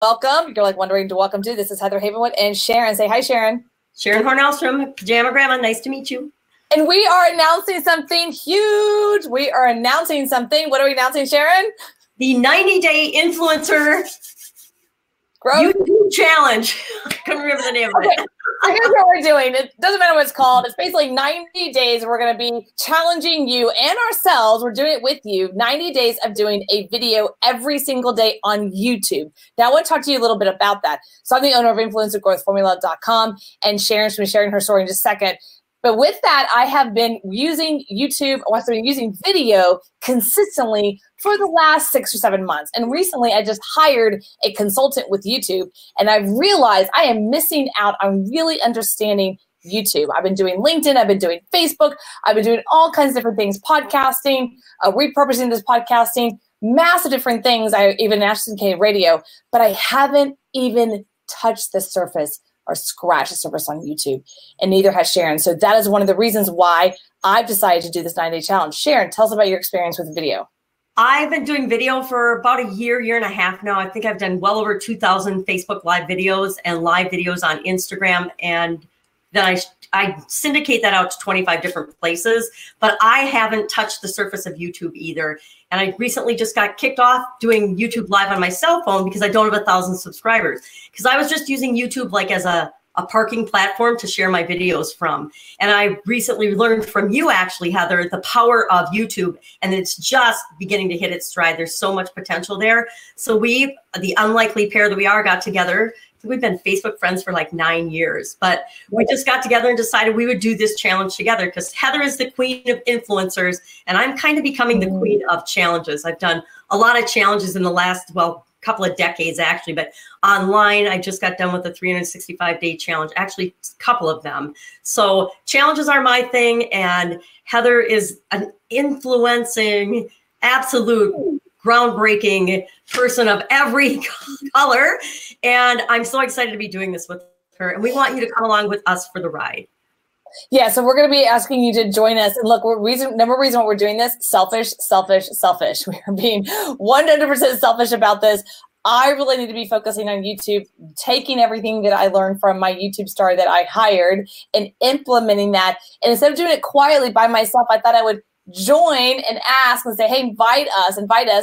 Welcome. You're like wondering to welcome to. This is Heather Havenwood and Sharon. Say hi, Sharon. Sharon Horne-Ellstrom, Pajama Grandma. Nice to meet you. And we are announcing something huge. We are announcing something. What are we announcing, Sharon? The 90-day influencer growth YouTube challenge. I couldn't remember the name of it. So here's what we're doing. It doesn't matter what it's called. It's basically 90 days. We're going to be challenging you and ourselves. We're doing it with you. 90 days of doing a video every single day on YouTube. Now, I want to talk to you a little bit about that. So I'm the owner of InfluencerGrowthFormula.com, and Sharon's going to be sharing her story in just a second. But with that, I have been using YouTube, or I've been using video consistently for the last 6 or 7 months. And recently, I just hired a consultant with YouTube, and I've realized I am missing out on really understanding YouTube. I've been doing LinkedIn, I've been doing Facebook, I've been doing all kinds of different things, podcasting, repurposing this podcasting, massive different things. I even syndicated radio, but I haven't even touched the surface or scratch the surface on YouTube, and neither has Sharon. So that is one of the reasons why I've decided to do this 90-day challenge. Sharon, tell us about your experience with video. I've been doing video for about a year and a half now. I think I've done well over 2,000 Facebook Live videos and live videos on Instagram, and then I syndicate that out to 25 different places, but I haven't touched the surface of YouTube either. And I recently just got kicked off doing YouTube Live on my cell phone because I don't have 1,000 subscribers. Because I was just using YouTube like as a parking platform to share my videos from. And I recently learned from you, actually, Heather, the power of YouTube, and it's just beginning to hit its stride. There's so much potential there. So we, the unlikely pair that we are, got together. We've been Facebook friends for like 9 years, but we just got together and decided we would do this challenge together because Heather is the queen of influencers, and I'm kind of becoming the queen of challenges. I've done a lot of challenges in the last, well, couple of decades actually, but online, I just got done with the 365-day challenge, actually a couple of them. So challenges are my thing, and Heather is an influencing, absolute groundbreaking person of every color. And I'm so excited to be doing this with her. And we want you to come along with us for the ride. Yeah, so we're going to be asking you to join us. And look, number one reason why we're doing this, selfish, selfish, selfish. We are being 100% selfish about this. I really need to be focusing on YouTube, taking everything that I learned from my YouTube star that I hired and implementing that. And instead of doing it quietly by myself, I thought I would join and ask and say, hey, invite us.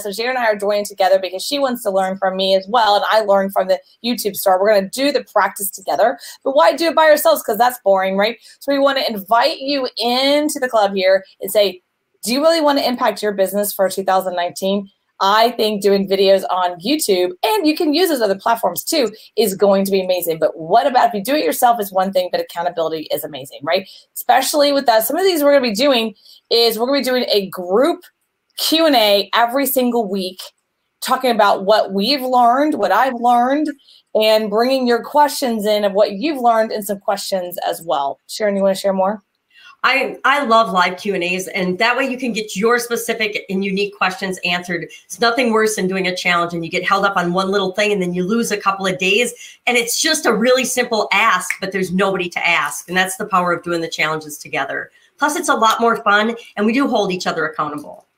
So Sharon and I are joining together because she wants to learn from me as well. And I learned from the YouTube star. We're going to do the practice together. But why do it by ourselves? Because that's boring, right? So we want to invite you into the club here and say, do you really want to impact your business for 2019? I think doing videos on YouTube, and you can use those other platforms too, is going to be amazing. But what about if you do it yourself is one thing, but accountability is amazing, right? Especially with that. Some of these we're going to be doing is we're going to be doing a group Q&A every single week, talking about what we've learned, what I've learned, and bringing your questions in of what you've learned and some questions as well. Sharon, you want to share more? I love live Q&As, and that way you can get your specific and unique questions answered. It's nothing worse than doing a challenge and you get held up on one little thing and then you lose a couple of days, and it's just a really simple ask, but there's nobody to ask. And that's the power of doing the challenges together. Plus, it's a lot more fun, and we do hold each other accountable.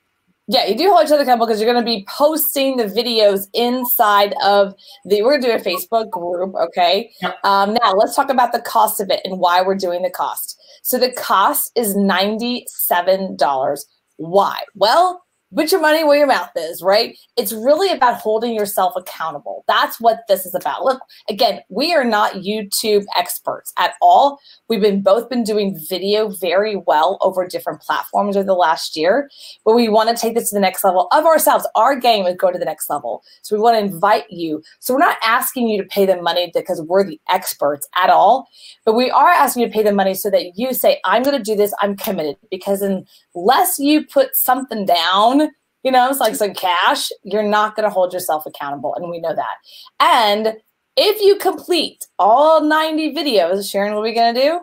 Yeah, you do hold each other accountable because you're going to be posting the videos inside of we're going to do a Facebook group, okay? Yep. Now, let's talk about the cost of it and why we're doing the cost. So the cost is $97. Why? Well, put your money where your mouth is, right? It's really about holding yourself accountable. That's what this is about. Look, again, we are not YouTube experts at all. We've both been doing video very well over different platforms over the last year, but we want to take this to the next level of ourselves. Our game is go to the next level. So we want to invite you. So we're not asking you to pay the money because we're the experts at all, but we are asking you to pay the money so that you say, I'm going to do this, I'm committed. Because unless you put something down, you know, it's like some cash, you're not going to hold yourself accountable. And we know that. And if you complete all 90 videos, Sharon, what are we going to do?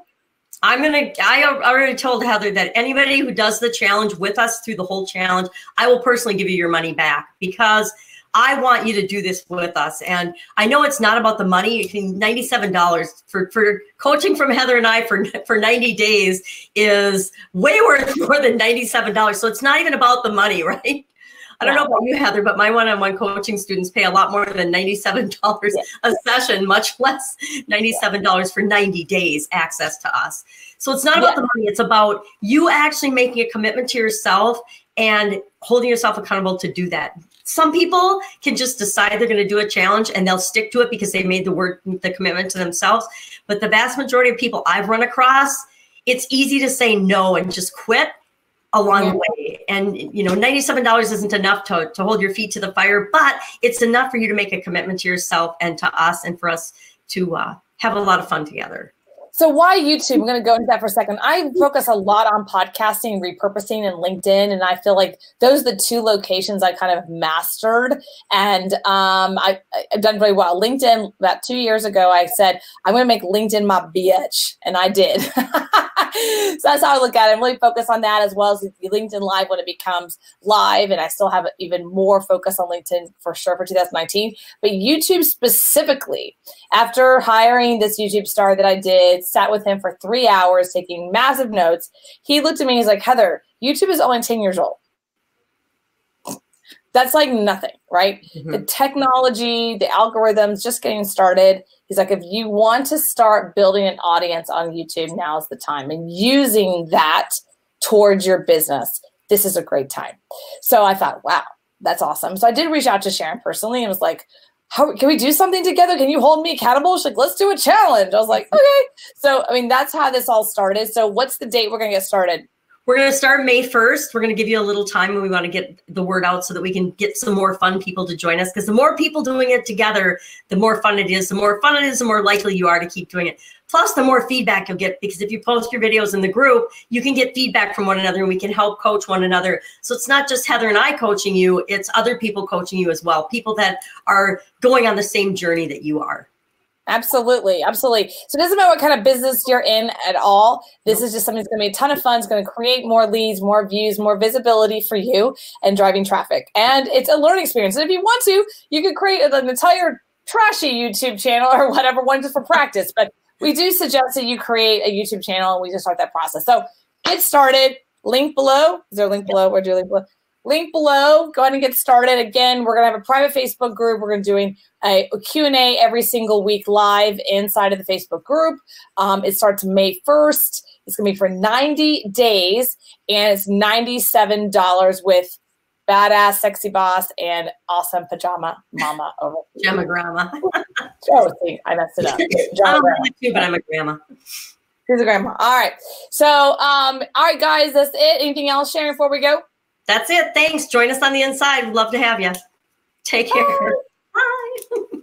I already told Heather that anybody who does the challenge with us through the whole challenge, I will personally give you your money back because I want you to do this with us. And I know it's not about the money. $97 for coaching from Heather and I for 90 days is way worth more than $97. So it's not even about the money, right? I don't know about you, Heather, but my one-on-one coaching students pay a lot more than $97 a session, much less $97 for 90 days access to us. So it's not about the money. It's about you actually making a commitment to yourself and holding yourself accountable to do that. Some people can just decide they're going to do a challenge and they'll stick to it because they made the commitment to themselves. But the vast majority of people I've run across, it's easy to say no and just quit along the way. And, you know, $97 isn't enough to hold your feet to the fire, but it's enough for you to make a commitment to yourself and to us and for us to have a lot of fun together. So why YouTube? I'm going to go into that for a second. I focus a lot on podcasting, repurposing, and LinkedIn. And I feel like those are the two locations I kind of mastered. And I've done very well. LinkedIn, about 2 years ago, I said, I'm going to make LinkedIn my bitch. And I did. So that's how I look at it. I'm really focused on that as well as LinkedIn Live when it becomes live. And I still have even more focus on LinkedIn for sure for 2019. But YouTube specifically, after hiring this YouTube star that I did, sat with him for 3 hours taking massive notes. He looked at me, he's like, Heather, YouTube is only 10 years old. That's like nothing, right? The technology, the algorithms, just getting started. He's like, if you want to start building an audience on YouTube, now's the time. And using that towards your business, this is a great time. So I thought, wow, that's awesome. So I did reach out to Sharon personally and was like, how can we do something together? Can you hold me accountable? She's like, let's do a challenge. I was like, okay. So, I mean, that's how this all started. So what's the date we're going to get started? We're going to start May 1st. We're going to give you a little time when we want to get the word out so that we can get some more fun people to join us. Because the more people doing it together, the more fun it is. The more fun it is, the more likely you are to keep doing it. Plus, the more feedback you'll get, because if you post your videos in the group, you can get feedback from one another and we can help coach one another. So it's not just Heather and I coaching you, it's other people coaching you as well. People that are going on the same journey that you are. Absolutely. Absolutely. So it doesn't matter what kind of business you're in at all. This is just something that's going to be a ton of fun. It's going to create more leads, more views, more visibility for you and driving traffic. And it's a learning experience. And if you want to, you could create an entire trashy YouTube channel or whatever, one just for practice. But we do suggest that you create a YouTube channel and we just start that process. So get started. Link below. Is there a link below? Where'd you link below? Link below. Go ahead and get started. Again, we're going to have a private Facebook group. We're going to be doing a Q&A every single week live inside of the Facebook group. It starts May 1st. It's going to be for 90 days, and it's $97 with badass, sexy boss, and awesome pajama mama over here. Pajama grandma. Oh, see, I messed it up. I don't really too, but I'm a grandma. She's a grandma. All right. So, all right, guys, that's it. Anything else, Sharon, before we go? That's it. Thanks. Join us on the inside. We'd love to have you. Take care. Bye.